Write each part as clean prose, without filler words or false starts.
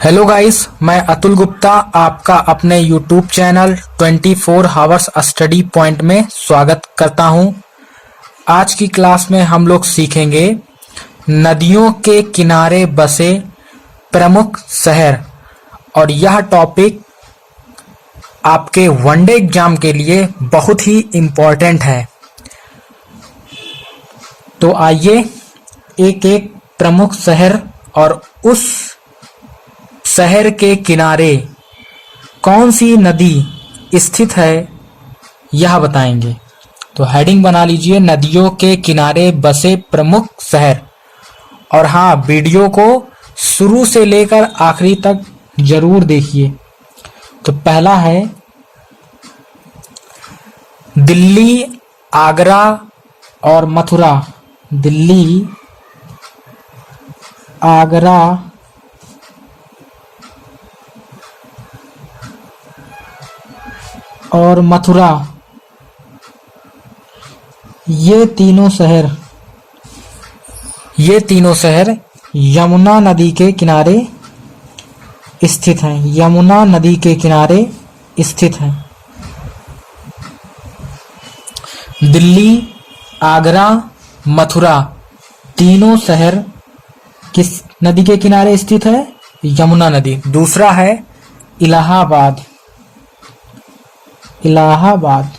Hello guys, मैं अतुल गुप्ता आपका अपने YouTube channel 24 hours study point में स्वागत करता हूं। आज की क्लास में हम लोग सीखेंगे नदियों के किनारे बसे प्रमुख शहर, और यह टॉपिक आपके वनडे एग्जाम के लिए बहुत ही इम्पोर्टेंट है। तो आइए एक एक प्रमुख शहर और उस शहर के किनारे कौन सी नदी स्थित है यह बताएंगे। तो हेडिंग बना लीजिए, नदियों के किनारे बसे प्रमुख शहर। और हाँ, वीडियो को शुरू से लेकर आखिरी तक जरूर देखिए। तो पहला है दिल्ली, आगरा और मथुरा। दिल्ली, आगरा और मथुरा, ये तीनों शहर यमुना नदी के किनारे स्थित हैं। यमुना नदी के किनारे स्थित हैं। दिल्ली, आगरा, मथुरा तीनों शहर किस नदी के किनारे स्थित है? यमुना नदी। दूसरा है इलाहाबाद। इलाहाबाद,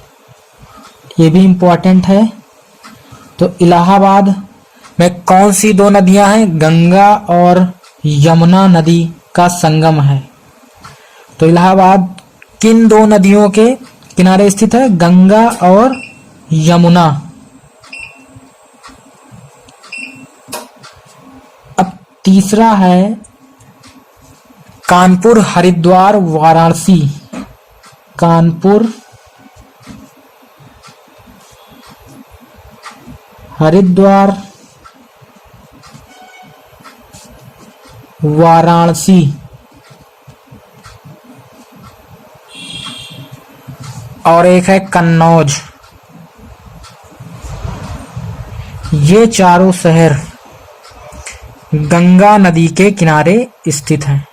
ये भी इम्पोर्टेंट है। तो इलाहाबाद में कौन सी दो नदियां हैं? गंगा और यमुना नदी का संगम है। तो इलाहाबाद किन दो नदियों के किनारे स्थित है? गंगा और यमुना। अब तीसरा है कानपुर, हरिद्वार, वाराणसी। कानपुर, हरिद्वार, वाराणसी। और एक है कन्नौज। ये चारों शहर गंगा नदी के किनारे स्थित हैं।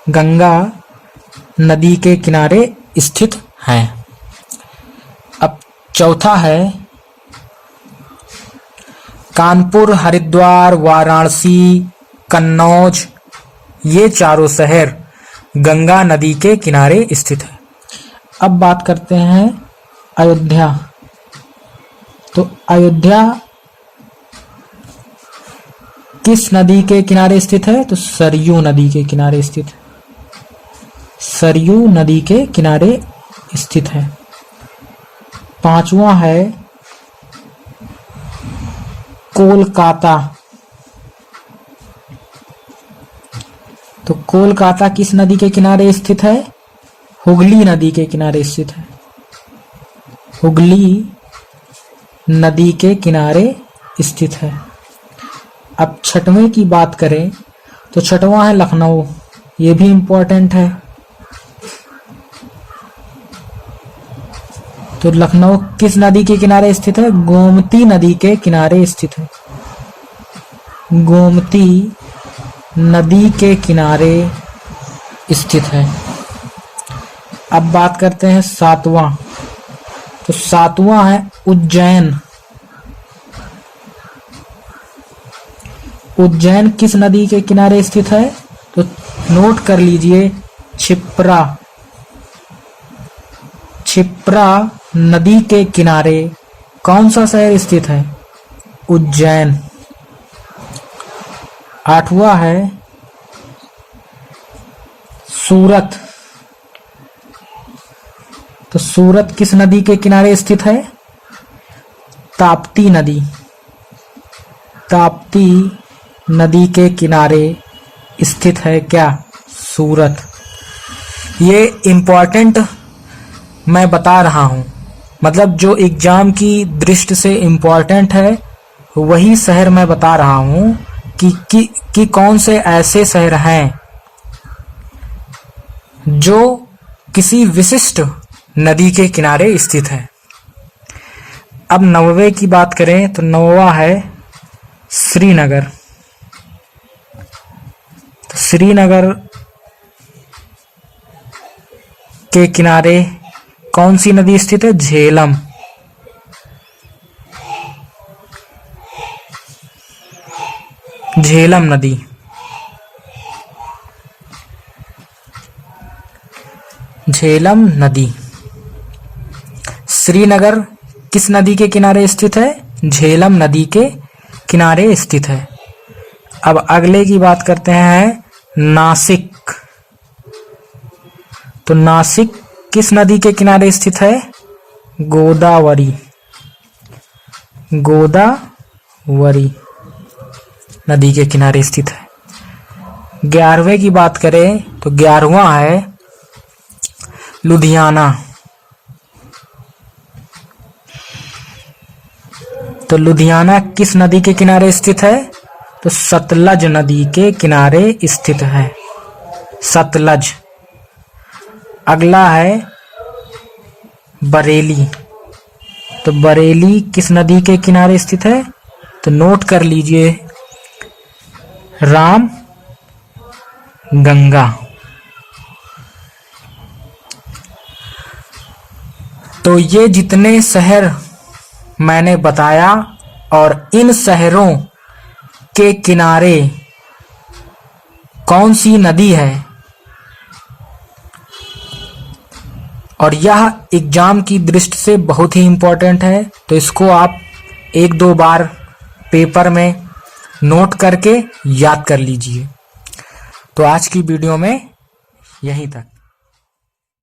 गंगा नदी के किनारे स्थित हैं। अब चौथा है कानपुर, हरिद्वार, वाराणसी, कन्नौज, ये चारों शहर गंगा नदी के किनारे स्थित है। अब बात करते हैं अयोध्या। तो अयोध्या किस नदी के किनारे स्थित है? तो सरयू नदी के किनारे स्थित है। सरयू नदी के किनारे स्थित है। पांचवा है कोलकाता। तो कोलकाता किस नदी के किनारे स्थित है? हुगली नदी के किनारे स्थित है। हुगली नदी के किनारे स्थित है। अब छठवें की बात करें तो छठवां है लखनऊ। ये भी इंपॉर्टेंट है। तो लखनऊ किस नदी के किनारे स्थित है? गोमती नदी के किनारे स्थित है। गोमती नदी के किनारे स्थित है। अब बात करते हैं सातवां। तो सातवां है उज्जैन। उज्जैन किस नदी के किनारे स्थित है? तो नोट कर लीजिए, क्षिप्रा। क्षिप्रा नदी के किनारे कौन सा शहर स्थित है? उज्जैन। आठवां है सूरत। तो सूरत किस नदी के किनारे स्थित है? ताप्ती नदी। ताप्ती नदी के किनारे स्थित है क्या? सूरत। ये इम्पोर्टेंट मैं बता रहा हूं, मतलब जो एग्जाम की दृष्टि से इम्पोर्टेंट है वही शहर मैं बता रहा हूं कि कौन से ऐसे शहर हैं जो किसी विशिष्ट नदी के किनारे स्थित है। अब नौवें की बात करें तो नौवां है श्रीनगर। श्रीनगर के किनारे कौन सी नदी स्थित है? झेलम। झेलम नदी। झेलम नदी। श्रीनगर किस नदी के किनारे स्थित है? झेलम नदी के किनारे स्थित है। अब अगले की बात करते हैं, नासिक। तो नासिक किस नदी के किनारे स्थित है? गोदावरी। गोदावरी नदी के किनारे स्थित है। 11वें की बात करें तो 11वां है लुधियाना। तो लुधियाना किस नदी के किनारे स्थित है? तो सतलज नदी के किनारे स्थित है। सतलज। अगला है बरेली। तो बरेली किस नदी के किनारे स्थित है? तो नोट कर लीजिए, राम गंगा। तो ये जितने शहर मैंने बताया और इन शहरों के किनारे कौन सी नदी है, और यह एग्जाम की दृष्टि से बहुत ही इंपॉर्टेंट है, तो इसको आप 1-2 बार पेपर में नोट करके याद कर लीजिए। तो आज की वीडियो में यहीं तक।